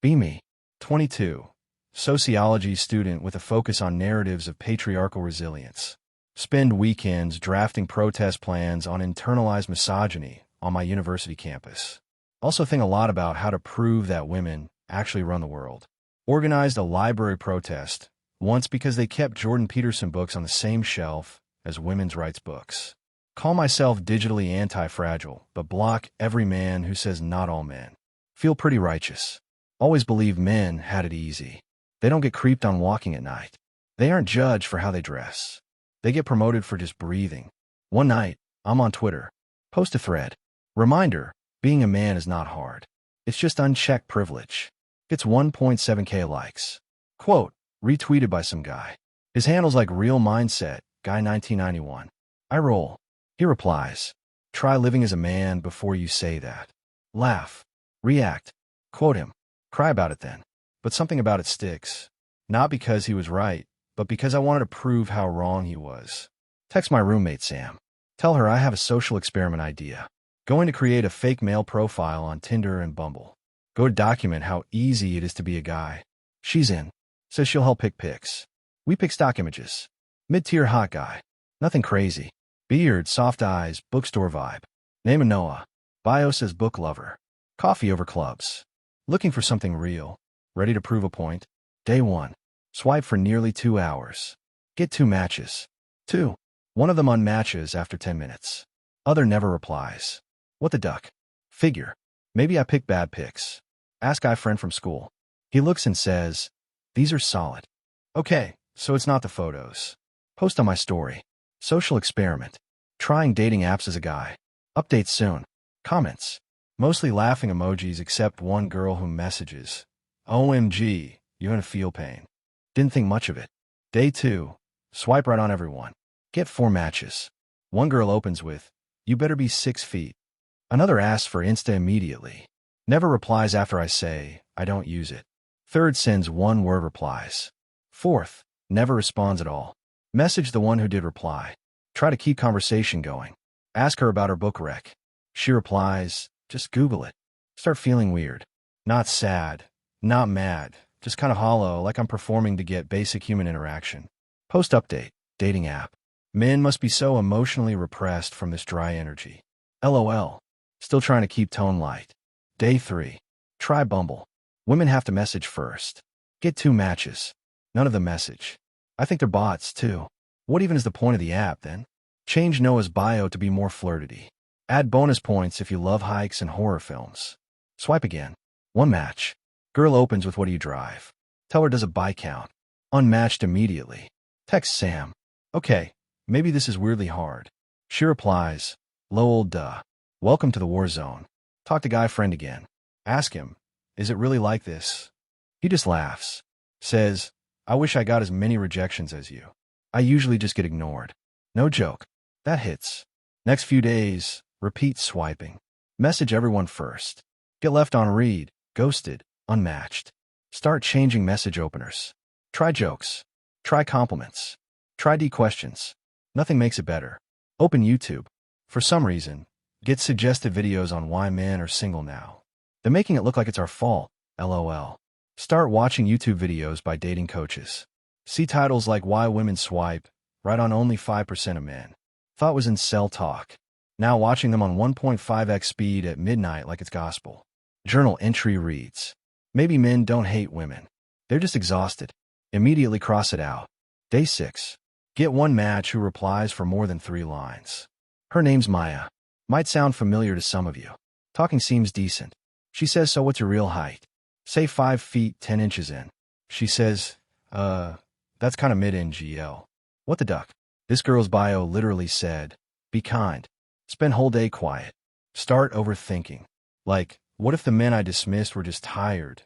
Be me. 22. Sociology student with a focus on narratives of patriarchal resilience. Spend weekends drafting protest plans on internalized misogyny on my university campus. Also think a lot about how to prove that women actually run the world. Organized a library protest, once because they kept Jordan Peterson books on the same shelf as women's rights books. Call myself digitally anti-fragile, but block every man who says not all men. Feel pretty righteous. Always believe men had it easy. They don't get creeped on walking at night. They aren't judged for how they dress. They get promoted for just breathing. One night, I'm on Twitter. Post a thread. Reminder, being a man is not hard. It's just unchecked privilege. Gets 1.7k likes. Quote, retweeted by some guy. His handle's like Real Mindset, Guy 1991. I roll. He replies, try living as a man before you say that. Laugh. React. Quote him. Cry about it then. But something about it sticks. Not because he was right, but because I wanted to prove how wrong he was. Text my roommate Sam. Tell her I have a social experiment idea. Going to create a fake male profile on Tinder and Bumble. Go to document how easy it is to be a guy. She's in. Says she'll help pick pics. We pick stock images. Mid-tier hot guy. Nothing crazy. Beard, soft eyes, bookstore vibe. Name of Noah. Bio says book lover. Coffee over clubs. Looking for something real. Ready to prove a point? Day 1. Swipe for nearly 2 hours. Get 2 matches. 2. One of them unmatches after 10 minutes. Other never replies. What the duck? Figure. Maybe I pick bad pics. Ask guy friend from school. He looks and says, these are solid. Okay, so it's not the photos. Post on my story. Social experiment. Trying dating apps as a guy. Update soon. Comments. Mostly laughing emojis except one girl who messages. OMG, you're gonna feel pain. Didn't think much of it. Day 2. Swipe right on everyone. Get 4 matches. One girl opens with, you better be 6 feet. Another asks for Insta immediately. Never replies after I say, I don't use it. Third sends 1-word replies. Fourth, never responds at all. Message the one who did reply. Try to keep conversation going. Ask her about her book rec. She replies, just Google it. Start feeling weird. Not sad. Not mad. Just kind of hollow, like I'm performing to get basic human interaction. Post update. Dating app. Men must be so emotionally repressed from this dry energy. LOL. Still trying to keep tone light. Day 3. Try Bumble. Women have to message first. Get 2 matches. None of them message. I think they're bots, too. What even is the point of the app, then? Change Noah's bio to be more flirty. Add bonus points if you love hikes and horror films. Swipe again. 1 match. Girl opens with what do you drive? Tell her does a buy count. Unmatched immediately. Text Sam. Okay, maybe this is weirdly hard. She replies, lol duh. Welcome to the war zone. Talk to guy friend again. Ask him, is it really like this? He just laughs. Says, I wish I got as many rejections as you. I usually just get ignored. No joke. That hits. Next few days, repeat swiping. Message everyone first. Get left on read, ghosted, unmatched. Start changing message openers. Try jokes. Try compliments. Try D questions. Nothing makes it better. Open YouTube. For some reason, get suggested videos on why men are single now. They're making it look like it's our fault, LOL. Start watching YouTube videos by dating coaches. See titles like Why Women Swipe, right on only 5% of men. Thought was in cell talk. Now watching them on 1.5x speed at midnight like it's gospel. Journal entry reads, maybe men don't hate women. They're just exhausted. Immediately cross it out. Day 6. Get 1 match who replies for more than 3 lines. Her name's Maya. Might sound familiar to some of you. Talking seems decent. She says, so what's your real height? Say 5 feet 10 inches in. She says, that's kind of mid-NGL. What the duck? This girl's bio literally said, be kind. Spend whole day quiet. Start overthinking. Like, what if the men I dismissed were just tired?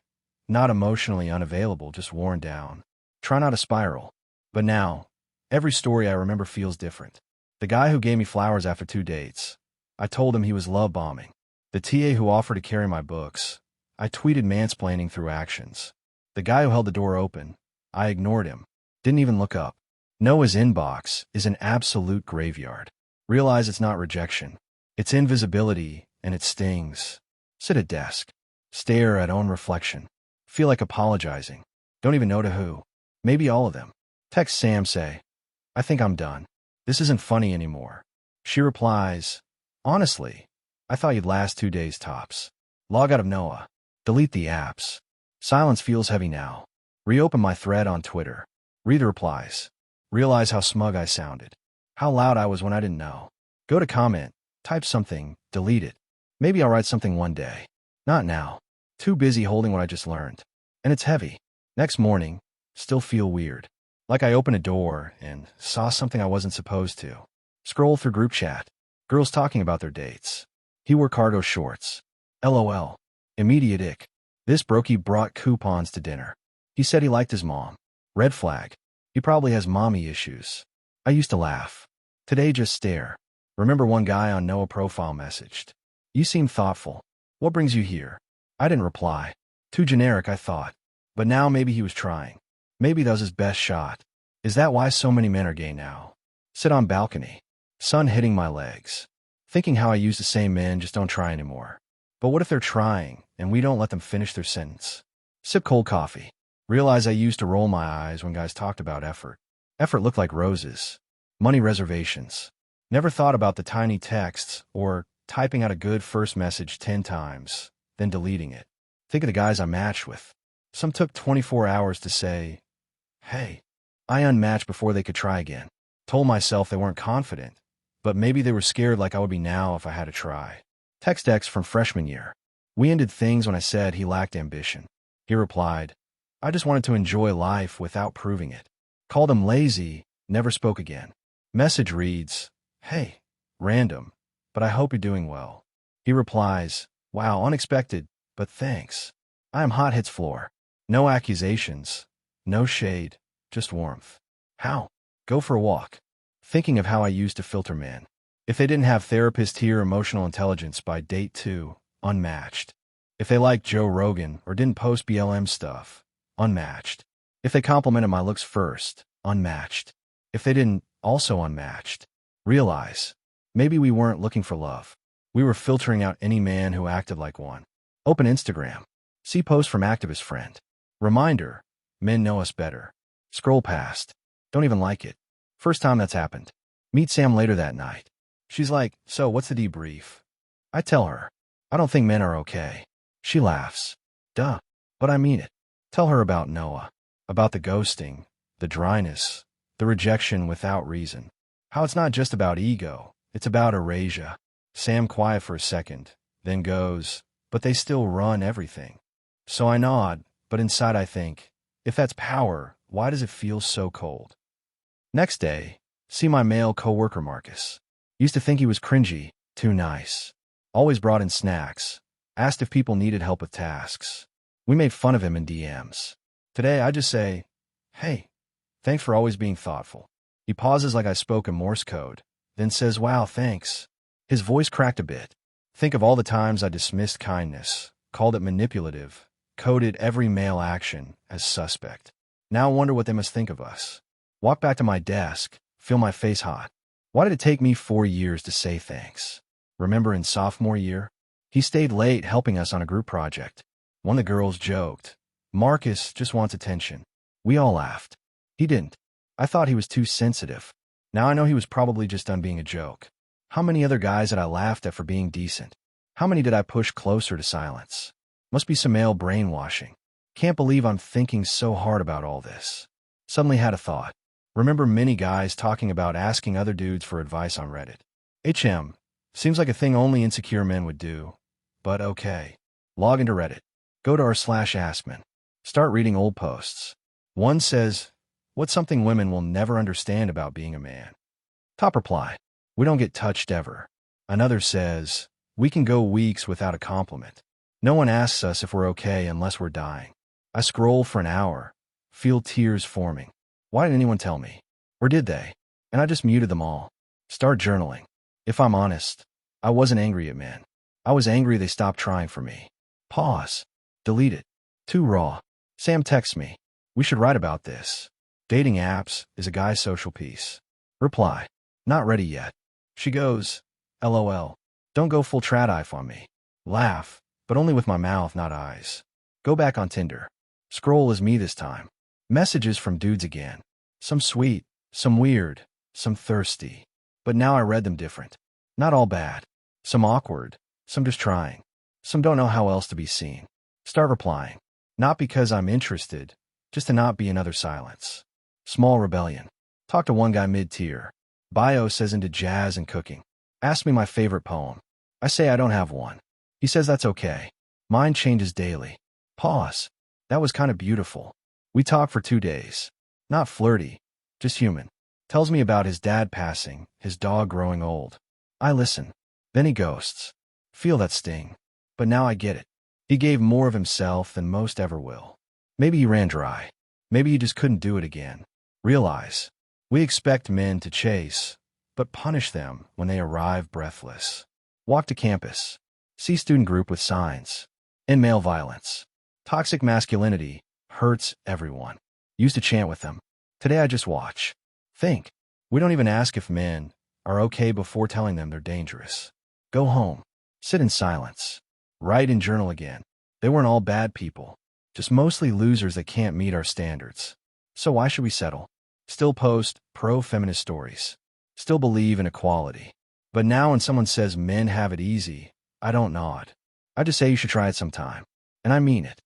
Not emotionally unavailable, just worn down. Try not to spiral. But now, every story I remember feels different. The guy who gave me flowers after 2 dates. I told him he was love bombing. The TA who offered to carry my books. I tweeted mansplaining through actions. The guy who held the door open. I ignored him. Didn't even look up. Noah's inbox is an absolute graveyard. Realize it's not rejection. It's invisibility, and it stings. Sit at desk. Stare at own reflection. Feel like apologizing. Don't even know to who. Maybe all of them. Text Sam say, I think I'm done. This isn't funny anymore. She replies, honestly, I thought you'd last 2 days tops. Log out of Noah. Delete the apps. Silence feels heavy now. Reopen my thread on Twitter. Read the replies. Realize how smug I sounded. How loud I was when I didn't know. Go to comment. Type something. Delete it. Maybe I'll write something one day. Not now. Too busy holding what I just learned. And it's heavy. Next morning, still feel weird. Like I opened a door and saw something I wasn't supposed to. Scroll through group chat. Girls talking about their dates. He wore cargo shorts. LOL. Immediate ick. This brokey brought coupons to dinner. He said he liked his mom. Red flag. He probably has mommy issues. I used to laugh. Today just stare. Remember one guy on Noah profile messaged. You seem thoughtful. What brings you here? I didn't reply. Too generic, I thought. But now maybe he was trying. Maybe that was his best shot. Is that why so many men are gay now? Sit on balcony. Sun hitting my legs. Thinking how I used to say men just don't try anymore. But what if they're trying, and we don't let them finish their sentence? Sip cold coffee. Realize I used to roll my eyes when guys talked about effort. Effort looked like roses. Money reservations. Never thought about the tiny texts, or typing out a good first message 10 times, then deleting it. Think of the guys I matched with. Some took 24 hours to say, hey. I unmatched before they could try again. Told myself they weren't confident, but maybe they were scared like I would be now if I had to try. Text X from freshman year. We ended things when I said he lacked ambition. He replied, I just wanted to enjoy life without proving it. Called him lazy, never spoke again. Message reads, hey, random, but I hope you're doing well. He replies, wow, unexpected, but thanks. I am hot hits floor. No accusations, no shade, just warmth. How? Go for a walk. Thinking of how I used to filter men. If they didn't have therapist here emotional intelligence by date 2, unmatched. If they liked Joe Rogan or didn't post BLM stuff, unmatched. If they complimented my looks first, unmatched. If they didn't, also unmatched. Realize, maybe we weren't looking for love. We were filtering out any man who acted like one. Open Instagram. See post from activist friend. Reminder, men know us better. Scroll past. Don't even like it. First time that's happened. Meet Sam later that night. She's like, so what's the debrief? I tell her, I don't think men are okay. She laughs. Duh. But I mean it. Tell her about Noah. About the ghosting, the dryness, the rejection without reason. How it's not just about ego, it's about erasure. Sam quiet for a second, then goes, but they still run everything. So I nod, but inside I think, if that's power, why does it feel so cold? Next day, see my male coworker Marcus. Used to think he was cringy, too nice. Always brought in snacks. Asked if people needed help with tasks. We made fun of him in DMs. Today I just say, hey, thanks for always being thoughtful. He pauses like I spoke in Morse code, then says, wow, thanks. His voice cracked a bit. Think of all the times I dismissed kindness, called it manipulative, coded every male action as suspect. Now wonder what they must think of us. Walk back to my desk, feel my face hot. Why did it take me 4 years to say thanks? Remember in sophomore year? He stayed late helping us on a group project. One of the girls joked, Marcus just wants attention. We all laughed. He didn't. I thought he was too sensitive. Now I know he was probably just done being a joke. How many other guys had I laughed at for being decent? How many did I push closer to silence? Must be some male brainwashing. Can't believe I'm thinking so hard about all this. Suddenly had a thought. Remember many guys talking about asking other dudes for advice on Reddit. Seems like a thing only insecure men would do. But okay. Log into Reddit. Go to r/askmen. Start reading old posts. One says, what's something women will never understand about being a man? Top reply. We don't get touched ever. Another says, we can go weeks without a compliment. No one asks us if we're okay unless we're dying. I scroll for an hour. Feel tears forming. Why didn't anyone tell me? Or did they? And I just muted them all. Start journaling. If I'm honest, I wasn't angry at men. I was angry they stopped trying for me. Pause. Delete it. Too raw. Sam texts me. We should write about this. Dating apps is a guy's social piece. Reply. Not ready yet. She goes, LOL. Don't go full trad-ife on me. Laugh, but only with my mouth, not eyes. Go back on Tinder. Scroll is me this time. Messages from dudes again. Some sweet, some weird, some thirsty. But now I read them different. Not all bad. Some awkward, some just trying. Some don't know how else to be seen. Start replying. Not because I'm interested, just to not be another silence. Small rebellion. Talk to one guy mid-tier. Bio says into jazz and cooking. Ask me my favorite poem. I say I don't have one. He says that's okay. Mine changes daily. Pause. That was kind of beautiful. We talk for 2 days. Not flirty, just human. Tells me about his dad passing, his dog growing old. I listen. Then he ghosts. Feel that sting. But now I get it. He gave more of himself than most ever will. Maybe he ran dry. Maybe he just couldn't do it again. Realize. We expect men to chase, but punish them when they arrive breathless. Walk to campus. See student group with signs. In male violence. Toxic masculinity hurts everyone. Used to chant with them. Today I just watch. Think. We don't even ask if men are okay before telling them they're dangerous. Go home. Sit in silence. Write and journal again. They weren't all bad people. Just mostly losers that can't meet our standards. So why should we settle? Still post pro-feminist stories. Still believe in equality. But now when someone says men have it easy, I don't nod. I just say you should try it sometime. And I mean it.